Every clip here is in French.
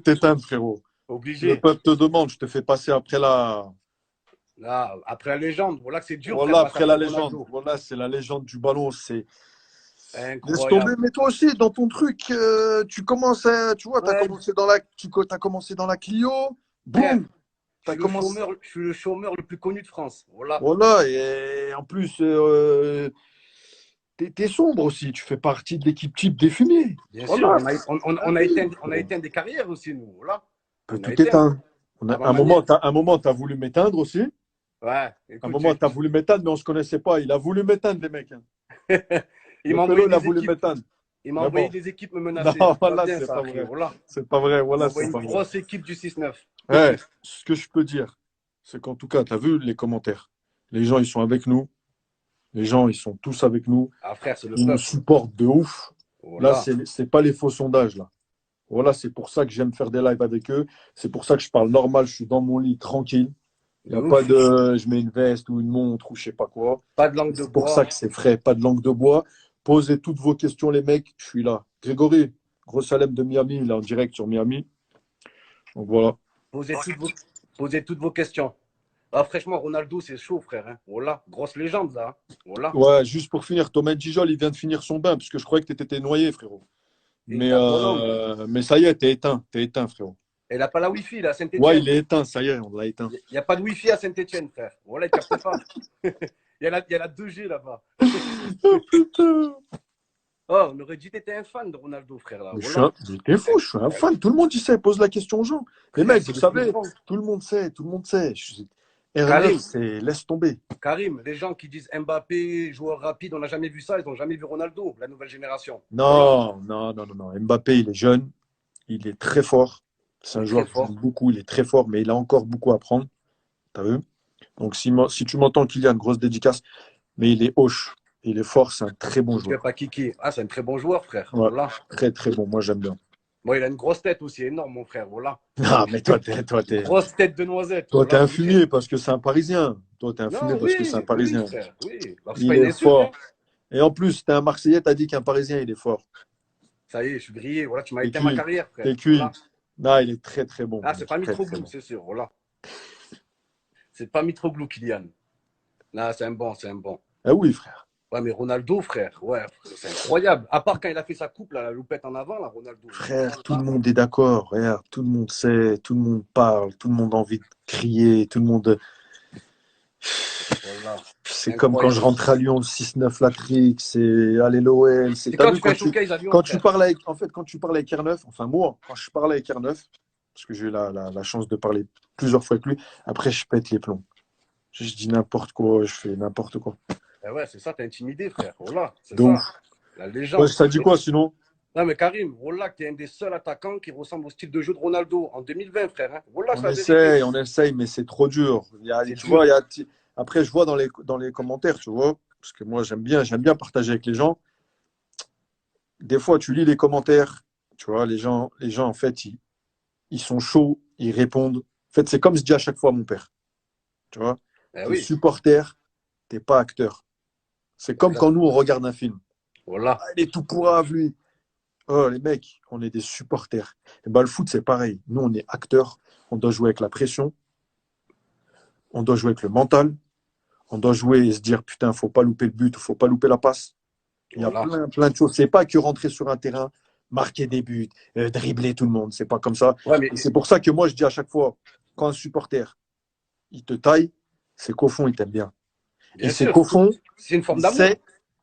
de t'éteindre, frérot. Le Obligé. peuple te demande, je te fais passer après la. Là, après la légende, voilà que c'est dur, frère, Voilà, face à après la légende. Ronaldo. Voilà, c'est la légende du ballon. C'est laisse tomber. Incroyable. Mais toi aussi, dans ton truc, tu commences à, tu vois, Ouais, t'as commencé dans la Clio. frère, Boum, t'as commencé. je suis le chômeur le plus connu de France. Voilà. Voilà, et en plus, t'es sombre aussi. Tu fais partie de l'équipe type des fumiers. Bien sûr, Voilà, on la a vie, on a frérot. éteint des carrières aussi, nous. Voilà. Peut On a tout éteint. éteindre. À ma Un manière. un moment, t'as voulu m'éteindre aussi. Ouais, Un écoute, moment, t'as voulu m'éteindre, mais on se connaissait pas. Il a voulu m'éteindre, les mecs, hein. il Le m'a envoyé pélo, il a des voulu équipes. m'éteindre. Il m'a Mais envoyé bon, des équipes me non, menacer. C'est pas voilà, bien, c'est ça, pas après. vrai. Voilà. C'est pas vrai, Il m'a voilà, envoyé c'est une pas vrai. grosse équipe du 6-9. Ouais, ce que je peux dire, c'est qu'en tout cas, tu as vu les commentaires. Les gens, ils sont avec nous. Les gens, ils sont tous avec nous. Ah, frère, c'est le Ils nous peuple. supportent de ouf. Là, Voilà. c'est pas les faux sondages, là. Voilà, c'est pour ça que j'aime faire des lives avec eux. C'est pour ça que je parle normal. Je suis dans mon lit, tranquille. Il n'y De a pas ouf. de je mets une veste ou une montre ou je sais pas quoi. Pas de langue de C'est pour ça bois. que c'est frais. Pas de langue de bois. Posez toutes vos questions, les mecs. Je suis là. Grégory, Gros Salem de Miami, il est en direct sur Miami. Donc voilà. Posez toutes vos, posez toutes vos questions. Ah, franchement, Ronaldo, c'est chaud, frère. Hein. Voilà. Grosse légende, là. Hein. Voilà. Ouais, juste pour finir, Thomas Gijol, il vient de finir son bain, parce que je croyais que tu étais noyé, frérot. Et il était à Grenoble. Mais ça y est, t'es éteint, frérot. Et il n'a pas la Wi-Fi, là, à Ouais, Saint-Etienne. il est éteint, ça y est, on l'a éteint. Il n'y a pas de Wi-Fi à Saint-Etienne, frère. Voilà, il capte pas. Il y a la 2G là-bas. Oh putain! Oh, on aurait dit que tu étais un fan de Ronaldo, frère, là. Mais Voilà. t'es fou, je suis un fan. Tout le monde dit ça, pose la question aux gens. Les Frère, mecs, c'est vous le plus savez, grand. tout le monde sait, tout le monde sait. R9, Karim, c'est laisse tomber. Karim, les gens qui disent Mbappé, joueur rapide, on n'a jamais vu ça, ils n'ont jamais vu Ronaldo, la nouvelle génération. Voilà. Non. Mbappé, il est jeune, il est très fort. C'est Il un est très joueur qui fort. joue beaucoup, il est très fort, mais il a encore beaucoup à apprendre. T'as vu? Donc, si tu m'entends, Kylian, grosse dédicace, mais il est hoche, il est fort, c'est un très bon Ne fais joueur. pas kiki. Ah, c'est un très bon joueur, frère. Ouais, Voilà. très très bon, moi j'aime bien. Bon, il a une grosse tête aussi, énorme, mon frère. Voilà. Non, mais Grosse tête de noisette. toi, t'es Voilà, un faut le dire. fumier parce que c'est un Parisien. Toi, t'es un fumier Non, parce que c'est un oui, Parisien. frère. Oui. Alors, c'est pas Il une est insulte, hein. fort. Et en plus, t'es un Marseillais, t'as dit qu'un Parisien, il est fort. Ça y est, je suis grillé. Voilà, tu m'as T'es éteint ma cuit. carrière, frère. T'es cuit. Voilà. Non, il est très très bon. Ah, Il c'est est pas très très Mitroglou, bon. c'est sûr. Voilà. C'est pas Mitroglou, Kylian. Là, c'est un bon, c'est un bon. Ah oui, frère. Ouais, mais Ronaldo, frère, ouais, c'est incroyable. À part quand il a fait sa coupe, là, la loupette en avant, là, Ronaldo. Frère, tout le monde est d'accord. Regarde, tout le monde sait, tout le monde parle, tout le monde a envie de crier, tout le monde. Voilà, C'est comme quand je incroyable. rentre à Lyon, le 6-9 Latrix, c'est allez l'OL. C'est T'as quand vu tu fais un showcase à Lyon, quand tu frère. parles avec, en fait, quand tu parles avec R9, enfin moi, quand je parle avec R9, parce que j'ai eu la chance de parler plusieurs fois avec lui, après je pète les plombs. Je dis n'importe quoi, je fais n'importe quoi. Eh ouais, c'est ça, t'es intimidé, frère. Voilà, c'est Donc, ça. La ouais, légende. ça dit quoi sinon? Non, mais Karim, voilà, t'es un des seuls attaquants qui ressemble au style de jeu de Ronaldo en 2020, frère. Hein. Voilà, c'est la vérité. On essaye, mais c'est trop dur. C'est Tu dur. vois, après je vois dans les commentaires, tu vois, parce que moi j'aime bien partager avec les gens. Des fois, tu lis les commentaires, tu vois, les gens en fait, ils sont chauds, ils répondent. En fait, c'est comme je dis à chaque fois à mon père, tu vois, Eh t'es oui, supporter, t'es pas acteur. C'est comme quand exact. nous, on regarde un film. Ah, Voilà. il est tout pourrave, lui. Oh, les mecs, on est des supporters. Et ben, le foot, c'est pareil. Nous, on est acteurs. On doit jouer avec la pression. On doit jouer avec le mental. On doit jouer et se dire, putain, faut pas louper le but, faut pas louper la passe. Il y a Voilà. plein de choses. C'est pas que rentrer sur un terrain, marquer des buts, dribbler tout le monde. C'est pas comme ça. Ouais, mais Et c'est pour ça que moi, je dis à chaque fois, quand un supporter, il te taille, c'est qu'au fond, il t'aime bien. Et bien c'est sûr, qu'au fond, c'est une forme il d'amour. sait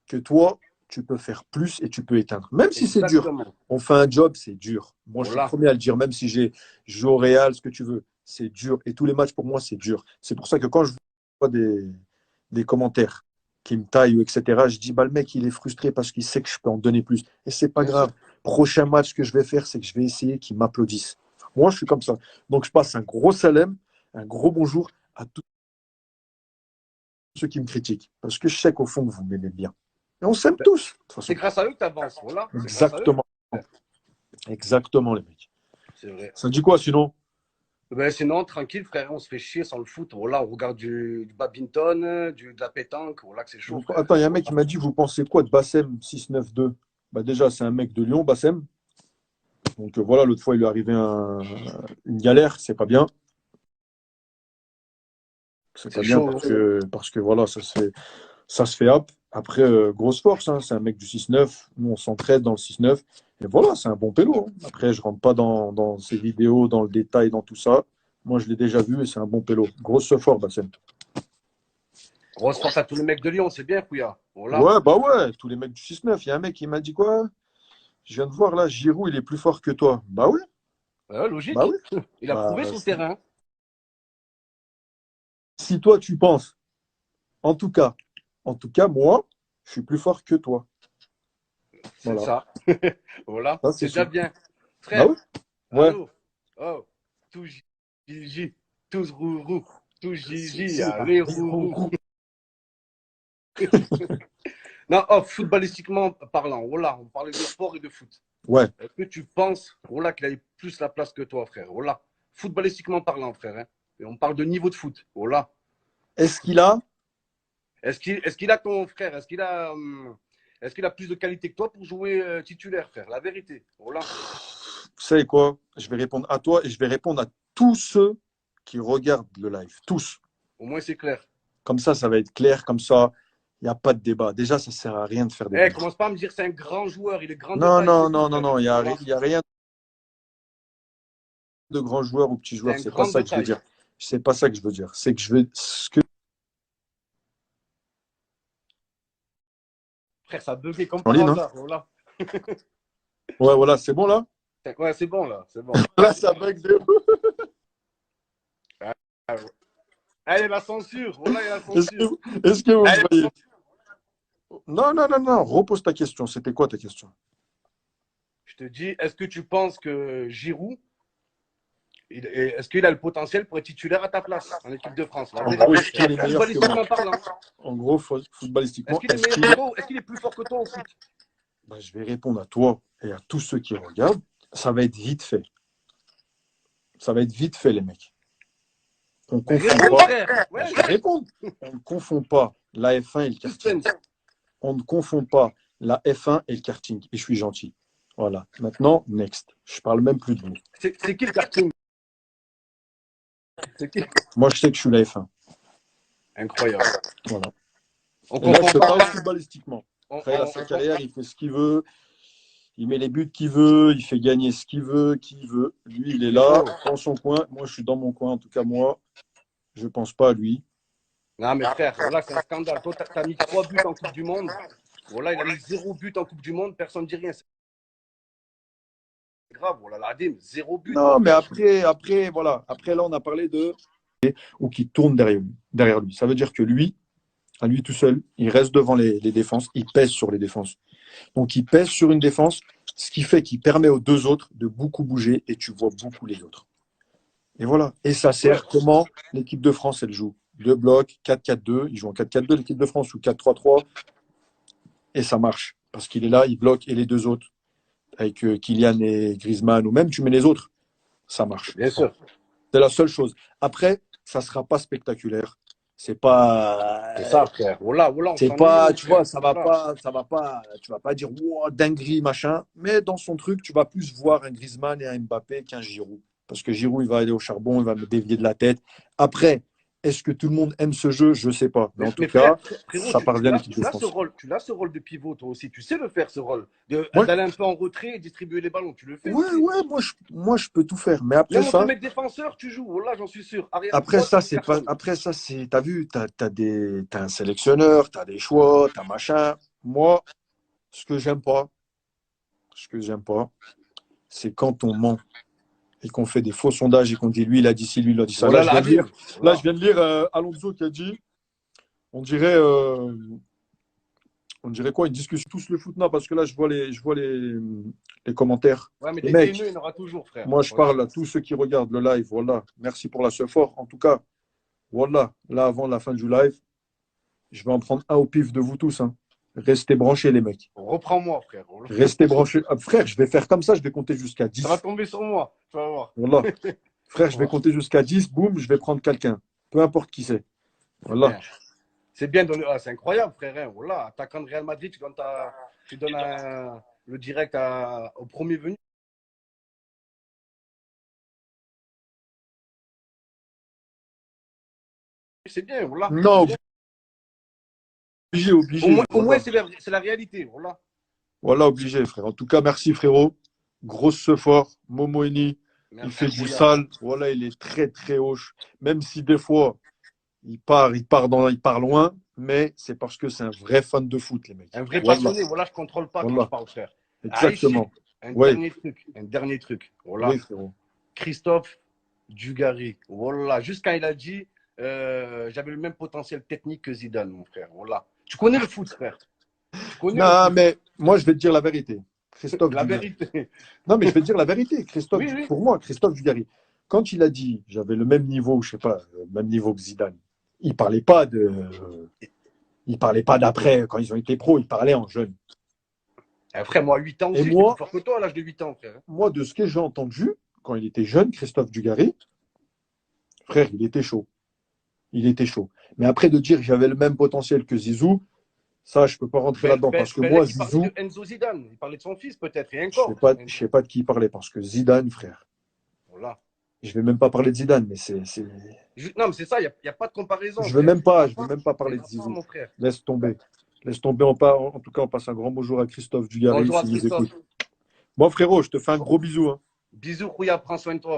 que toi, tu peux faire plus et tu peux éteindre. Même si c'est dur. Exactement. On fait un job, c'est dur. Moi, je suis le Voilà. premier à le dire, même si j'ai joué au Real, ce que tu veux. C'est dur. Et tous les matchs, pour moi, c'est dur. C'est pour ça que quand je vois des commentaires qui me taillent, etc., je dis, bah, le mec, il est frustré parce qu'il sait que je peux en donner plus. Et c'est pas Bien sûr. grave. Prochain match que je vais faire, c'est que je vais essayer qu'ils m'applaudissent. Moi, je suis comme ça. Donc, je passe un gros salam, un gros bonjour à tous ceux qui me critiquent. Parce que je sais qu'au fond, vous m'aimez bien. Et on s'aime tous, de toute C'est façon. grâce à eux que tu avances. Voilà. C'est grâce à eux. Exactement. Exactement, les mecs. C'est vrai. Ça dit quoi, sinon? Ben, sinon, tranquille, frère, on se fait chier sans le foot. Voilà, on regarde du badminton, de la pétanque. Voilà que c'est chaud, frère. Attends, il y a un mec qui m'a dit, vous pensez quoi de Bassem 692? Bah déjà, c'est un mec de Lyon, Bassem. Donc voilà, l'autre fois, il lui est arrivé une galère, c'est pas bien. C'est pas C'est bien chaud, hein. parce que voilà, ça se fait hop. Après, grosse force, hein, c'est un mec du 6-9. Nous, on s'entraide dans le 6-9. Et voilà, c'est un bon pélo, hein. Après, je rentre pas dans ces vidéos, dans le détail, dans tout ça. Moi, je l'ai déjà vu et c'est un bon pélo. Grosse force, Bassem. Grosse force à tous les mecs de Lyon, c'est bien, Kouya. Voilà. Ouais, bah ouais, tous les mecs du 6-9. Il y a un mec qui m'a dit quoi? Je viens de voir là, Giroud, il est plus fort que toi. Bah oui, Ouais, bah logique. oui. Il a Bah, prouvé sur le terrain. si toi, tu penses, en tout cas, moi, je suis plus fort que toi. C'est Voilà, ça. Voilà. ça c'est C'est déjà sûr. bien. Bah Frère, oui, ouais. allô. Oh. Tout Gigi. Tous roux. Tout Si, Gigi. si, Allez, roux. Non, oh, footballistiquement parlant, voilà, on parlait de sport et de foot. ouais. Est-ce que tu penses, voilà, qu'il a eu plus la place que toi, frère? Voilà. Footballistiquement parlant, frère, hein. Et on parle de niveau de foot. Voilà. Est-ce qu'il a? Est-ce qu'il a ton frère? Est-ce qu'il a plus de qualité que toi pour jouer titulaire, frère? La vérité. Voilà. Vous savez quoi? Je vais répondre à toi et je vais répondre à tous ceux qui regardent le live. Tous. Au moins, c'est clair. Comme ça va être clair. Comme ça, il n'y a pas de débat. Déjà, ça ne sert à rien de faire des Eh, débats. commence pas à me dire c'est un grand joueur, il est grand de Non, taille, c'est non, tout, non, non, frère. non. Voilà. Il y a rien de grand joueur ou petit C'est joueur. un C'est pas grand ça de que je veux taille. dire. C'est pas ça que je veux dire. C'est que je veux. Frère, ça a bugué comme En par ligne, hein? hasard. Voilà. Ouais, voilà, c'est bon là? Ouais, c'est bon, là. C'est bon. Là, ça bug de ouf. Ah, ouais. Allez, la censure. Voilà, il y a la Est-ce censure. que, est-ce que vous me Allez, voyez? Non, non, non, non. Repose ta question. C'était quoi ta question? je te dis, est-ce que tu penses que Giroud, est-ce qu'il a le potentiel pour être titulaire à ta place en équipe de France? La En gros, vérité, est-ce frère. qu'il est meilleur que moi? Footballistiquement parlant. En gros, Est-ce footballistiquement, qu'il est est-ce meilleur qu'il que est... toi ou est-ce qu'il est plus fort que toi au foot? Ben, je vais répondre à toi et à tous ceux qui regardent. Ça va être vite fait. Ça va être vite fait, les mecs. On ne Ben, confond réponds, pas. frère. Ben, Ouais, je vais répondre. On ne confond pas la F1 et le karting. suspense. On ne confond pas la F1 et le karting. Et je suis gentil. Voilà. Maintenant, next. Je parle même plus de vous. C'est qui le karting? C'est qui? Moi, je sais que je suis la F1. Incroyable. Voilà. On Et là, je confond te pas. parle footballistiquement. On, Après, il a on, sa on, carrière, il fait ce qu'il veut. Il met les buts qu'il veut, il fait gagner ce qu'il veut, qui il veut. Lui, il est c'est là, chaud. dans son coin. Moi, je suis dans mon coin. En tout cas, moi, je ne pense pas à lui. Non, mais frère, voilà, c'est un scandale. Toi, t'as mis 3 buts en Coupe du Monde. Voilà, il a mis 0 but en Coupe du Monde. Personne ne dit rien. C'est grave. Voilà, l'Adim, 0 but, mon Non, mais frère. après, voilà. Après, là, on a parlé de ou qui tourne derrière lui. Ça veut dire que lui, à lui tout seul, il reste devant les défenses, il pèse sur les défenses. Donc, il pèse sur une défense, ce qui fait qu'il permet aux deux autres de beaucoup bouger et tu vois beaucoup les autres. Et voilà. Et ça Ouais. sert comment l'équipe de France, elle joue. Deux blocs, 4-4-2. Ils jouent en 4-4-2, l'équipe de France, ou 4-3-3. Et ça marche. Parce qu'il est là, il bloque. Et les deux autres, avec Kylian et Griezmann, ou même tu mets les autres, ça marche. Bien sûr. C'est la seule chose. Après, ça ne sera pas spectaculaire. C'est pas. C'est ça, frère. Voilà, voilà, on C'est s'ennuie, pas, mon tu frère. vois, Voilà. ça va pas, tu vas pas dire wow, dinguerie, machin, mais dans son truc, tu vas plus voir un Griezmann et un Mbappé qu'un Giroud. Parce que Giroud, il va aller au charbon, il va me dévier de la tête. Après, est-ce que tout le monde aime ce jeu? Je sais pas. Mais en tout Mais frère, cas, frérot, ça tu, parvient tu à as, l'équipe de tu as ce France. rôle, tu as ce rôle de pivot, toi aussi. Tu sais le faire, ce rôle. Moi, D'aller un peu en retrait et distribuer les ballons. Tu le fais ouais, aussi. ouais, moi, je peux tout faire. Mais Même on te met défenseur, tu joues. Voilà, j'en suis sûr. Arrière droit, tu c'est pas, cartonnes. après ça, c'est, t'as vu, t'as un sélectionneur, t'as des choix, t'as machin. Moi, ce que j'aime pas, ce que j'aime pas, c'est quand on ment et qu'on fait des faux sondages et qu'on dit lui, il a dit ci, lui, il a dit ça. Voilà, l'Adim. Là, je Voilà. viens de lire Alonso qui a dit, on dirait, on dirait quoi, une discussion tous le foot, non, parce que là, je vois les commentaires. Ouais, mais Les des mecs, haineux, il y en aura toujours, frère. moi, je Voilà. parle à tous ceux qui regardent le live, voilà. Merci pour la fort. En tout cas, voilà, là, avant la fin du live, je vais en prendre un au pif de vous tous, hein. Restez branchés, les mecs. Reprends-moi, frère. Voilà. Restez branchés. Ah, frère, je vais faire comme ça, je vais compter jusqu'à Ça va 10. tomber sur moi. Tu vas voir. Voilà. Frère, je vais Voilà. compter jusqu'à 10. Boum, je vais prendre quelqu'un. Peu importe qui c'est. C'est Voilà. bien. C'est bien donné. Ah, c'est incroyable, frère. Hein. Voilà. Attaquant de Real Madrid, tu donnes le direct au premier venu. c'est bien, voilà. Non, obligé, obligé. Au moins Voilà. c'est la réalité, voilà. Voilà, obligé, frère. En tout cas, merci, frérot. Grosse fort. Momoini, il fait du Incroyable. sale. Voilà, il est très, très haut. Même si des fois, il part loin, mais c'est parce que c'est un vrai fan de foot, les mecs. Un vrai Voilà, passionné, voilà, je contrôle pas quand je voilà. parle, frère. Aïchik, Exactement. Oui, un dernier truc, oui, voilà. frérot. Christophe Dugarry, voilà. Juste quand il a dit, j'avais le même potentiel technique que Zidane, mon frère, voilà. Tu connais le foot, frère. Tu connais le Non, foot. mais moi, je vais te dire la vérité. Christophe La Dugarry. vérité. Non, mais je vais te dire la vérité. Oui, oui. Pour moi, Christophe Dugarry, quand il a dit j'avais le même niveau, je sais pas, le même niveau que Zidane, il parlait pas de, il parlait pas d'après quand ils ont été pros, il parlait en jeune. Frère, moi, à 8 ans Et aussi, j'étais plus fort que toi à l'âge de 8 ans, frère. moi, de ce que j'ai entendu, quand il était jeune, Christophe Dugarry, frère, il était chaud. Il était chaud. Mais après de dire que j'avais le même potentiel que Zizou, ça, je peux pas rentrer là-dedans. Parce que moi, Peut-être qu'il parlait Zizou, de Enzo Zidane. Il parlait de son fils, peut-être, et encore. je sais pas de qui il parlait. Parce que Zidane, frère, Voilà. je vais même pas parler de Zidane, mais Non, mais c'est ça, il n'y a pas de comparaison, je vais frère. même pas, Ça je vais pas, même pas il parler n'y de en a pas, Zizou. mon frère. Laisse tomber. Laisse tomber. En tout cas, on passe un grand bonjour à Christophe Dugarry Bonjour à s'il nous Christophe. écoute. Bon, frérot, je te fais un gros bisou, hein. Bisous, Rouya, prends soin de toi.